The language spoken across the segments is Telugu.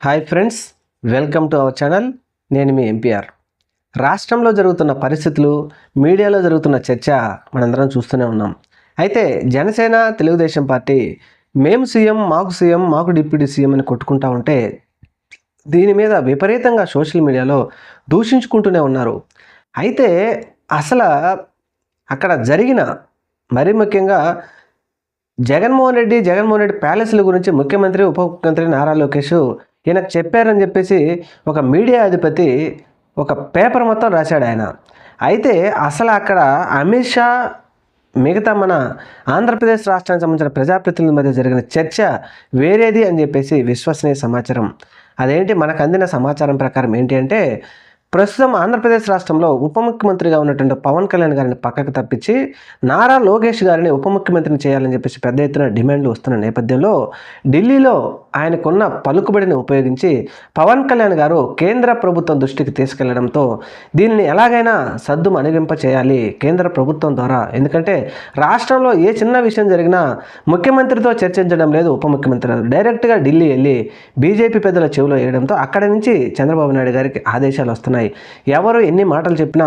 Hi friends, welcome to our channel. నేను మీ ఎంపీఆర్. రాష్ట్రంలో జరుగుతున్న పరిస్థితులు, మీడియాలో జరుగుతున్న చర్చ మనందరం చూస్తూనే ఉన్నాం. అయితే జనసేన, తెలుగుదేశం పార్టీ మేము సీఎం, మాకు డిప్యూటీ సీఎం అని కొట్టుకుంటా ఉంటే దీని మీద విపరీతంగా సోషల్ మీడియాలో దూషించుకుంటూనే ఉన్నారు. అయితే అసలు అక్కడ జరిగిన మరీ ముఖ్యంగా జగన్మోహన్ రెడ్డి ప్యాలెస్ల గురించి ముఖ్యమంత్రి, ఉప ముఖ్యమంత్రి నారా లోకేష్ ఈయనకు చెప్పారని చెప్పేసి ఒక మీడియా అధిపతి ఒక పేపర్ మొత్తం రాశాడు ఆయన. అయితే అసలు అక్కడ అమిత్ షా మిగతా మన ఆంధ్రప్రదేశ్ రాష్ట్రానికి సంబంధించిన ప్రజాప్రతినిధుల మధ్య జరిగిన చర్చ వేరేది అని చెప్పేసి విశ్వసనీయ సమాచారం. అదేంటి, మనకు అందిన సమాచారం ప్రకారం ఏంటి అంటే, ప్రస్తుతం ఆంధ్రప్రదేశ్ రాష్ట్రంలో ఉప ముఖ్యమంత్రిగా ఉన్నటువంటి పవన్ కళ్యాణ్ గారిని పక్కకు తప్పించి నారా లోకేష్ గారిని ఉప ముఖ్యమంత్రిని చేయాలని చెప్పేసి పెద్ద ఎత్తున డిమాండ్లు వస్తున్న నేపథ్యంలో ఢిల్లీలో ఆయనకున్న పలుకుబడిని ఉపయోగించి పవన్ కళ్యాణ్ గారు కేంద్ర ప్రభుత్వం దృష్టికి తీసుకెళ్లడంతో దీనిని ఎలాగైనా సద్దు అణిగింప చేయాలి కేంద్ర ప్రభుత్వం ద్వారా. ఎందుకంటే రాష్ట్రంలో ఏ చిన్న విషయం జరిగినా ముఖ్యమంత్రితో చర్చించడం లేదు ఉప ముఖ్యమంత్రి, డైరెక్ట్గా ఢిల్లీ వెళ్ళి బీజేపీ పెద్దల చెవిలో వేయడంతో అక్కడి నుంచి చంద్రబాబు నాయుడు గారికి ఆదేశాలు వస్తున్నాయి. ఎవరు ఎన్ని మాటలు చెప్పినా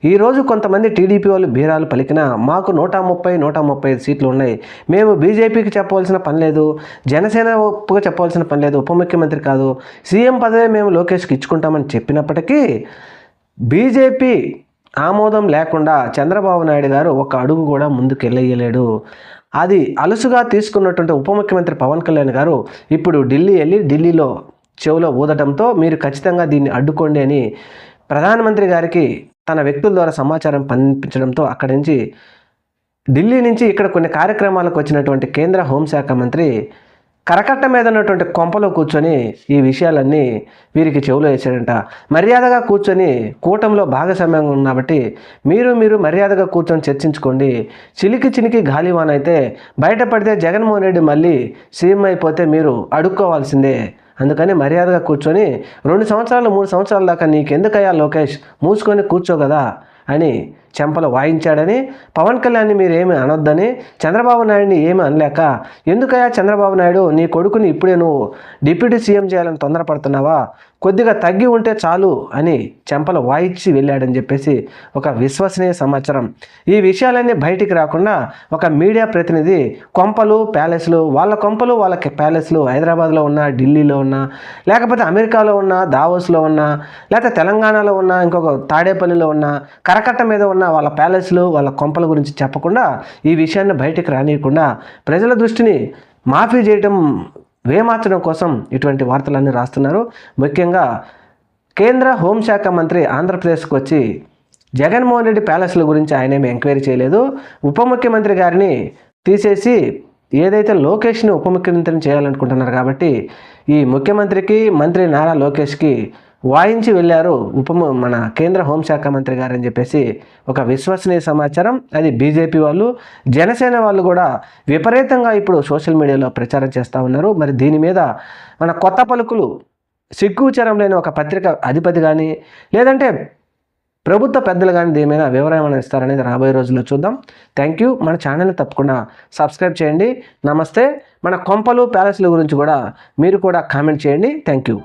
ఈరోజు కొంతమంది టీడీపీ వాళ్ళు బీరాలు పలికినా మాకు 135 సీట్లు ఉన్నాయి, మేము బీజేపీకి చెప్పవలసిన పని లేదు, జనసేన ఒప్పుగా చెప్పవలసిన పని లేదు, ఉప ముఖ్యమంత్రి కాదు, సీఎం పదవి మేము లోకేష్కి ఇచ్చుకుంటామని చెప్పినప్పటికీ బీజేపీ ఆమోదం లేకుండా చంద్రబాబు నాయుడు గారు ఒక అడుగు కూడా ముందుకు వెళ్ళలేడు. అది అలుసుగా తీసుకున్నటువంటి ఉప ముఖ్యమంత్రి పవన్ కళ్యాణ్ గారు ఇప్పుడు ఢిల్లీ వెళ్ళి ఢిల్లీలో చెవులో ఊదటంతో మీరు ఖచ్చితంగా దీన్ని అడ్డుకోండి అని ప్రధానమంత్రి గారికి తన వ్యక్తుల ద్వారా సమాచారం పంపించడంతో అక్కడి నుంచి ఢిల్లీ నుంచి ఇక్కడ కొన్ని కార్యక్రమాలకు వచ్చినటువంటి కేంద్ర హోంశాఖ మంత్రి కరకట్ట మీద ఉన్నటువంటి కొంపలో కూర్చొని ఈ విషయాలన్నీ వీరికి చెవులో వేసాడంట. మర్యాదగా కూర్చొని కూటంలో భాగస్వామ్యంగా ఉన్నబట్టి మీరు మర్యాదగా కూర్చొని చర్చించుకోండి, చినికి గాలివాన్ అయితే బయటపడితే జగన్మోహన్ రెడ్డి మళ్ళీ సీఎం అయిపోతే మీరు అడుక్కోవాల్సిందే, అందుకని మర్యాదగా కూర్చొని 2 సంవత్సరాలు 3 సంవత్సరాల దాకా నీకెందుకయ్యా లోకేష్, మూసుకొని కూర్చో కదా అని చెంపలు వాయించాడని, పవన్ కళ్యాణ్ని మీరు ఏమి అనొద్దని, చంద్రబాబు నాయుడిని ఏమి అనలేక ఎందుకయ్యా చంద్రబాబు నాయుడు నీ కొడుకుని ఇప్పుడే నువ్వు డిప్యూటీ సీఎం చేయాలని తొందరపడుతున్నావా, కొద్దిగా తగ్గి ఉంటే చాలు అని చెంపలు వాయించి వెళ్ళాడని చెప్పేసి ఒక విశ్వసనీయ సమాచారం. ఈ విషయాలన్నీ బయటికి రాకుండా ఒక మీడియా ప్రతినిధి ప్యాలెస్లు, వాళ్ళ కొంపలు వాళ్ళకి ప్యాలెస్లు హైదరాబాద్లో ఉన్నా, ఢిల్లీలో ఉన్నా, లేకపోతే అమెరికాలో ఉన్నా, దావోస్లో ఉన్నా, లేకపోతే తెలంగాణలో ఉన్నా, ఇంకొక తాడేపల్లిలో ఉన్నా, కరకట్ట మీద ఉన్న వాళ్ళ ప్యాలెస్లు వాళ్ళ కొంపల గురించి చెప్పకుండా ఈ విషయాన్ని బయటికి రానియకుండా ప్రజల దృష్టిని మాఫీ చేయడం, వేమార్చడం కోసం ఇటువంటి వార్తలన్నీ రాస్తున్నారు. ముఖ్యంగా కేంద్ర హోంశాఖ మంత్రి ఆంధ్రప్రదేశ్కి వచ్చి జగన్మోహన్ రెడ్డి ప్యాలెస్ల గురించి ఆయనేమి ఎంక్వైరీ చేయలేదు, ఉప ముఖ్యమంత్రి గారిని తీసేసి ఏదైతే లోకేష్ని ఉప ముఖ్యమంత్రిని చేయాలనుకుంటున్నారు కాబట్టి ఈ ముఖ్యమంత్రికి మంత్రి నారా లోకేష్కి వాయించి వెళ్ళారు మన కేంద్ర హోంశాఖ మంత్రి గారు అని చెప్పేసి ఒక విశ్వసనీయ సమాచారం. అది బీజేపీ వాళ్ళు, జనసేన వాళ్ళు కూడా విపరీతంగా ఇప్పుడు సోషల్ మీడియాలో ప్రచారం చేస్తూ ఉన్నారు. మరి దీని మీద మన కొత్త పలుకులు, సిగ్గుచరం లేని ఒక పత్రిక అధిపతి కానీ లేదంటే ప్రభుత్వ పెద్దలు కానీ దీని మీద వివరణ ఇస్తారనేది రాబోయే రోజుల్లో చూద్దాం. Thank you. మన ఛానల్ని తప్పకుండా సబ్స్క్రైబ్ చేయండి. నమస్తే. మన కొంపలు ప్యాలెస్ల గురించి కూడా మీరు కూడా కామెంట్ చేయండి. Thank you.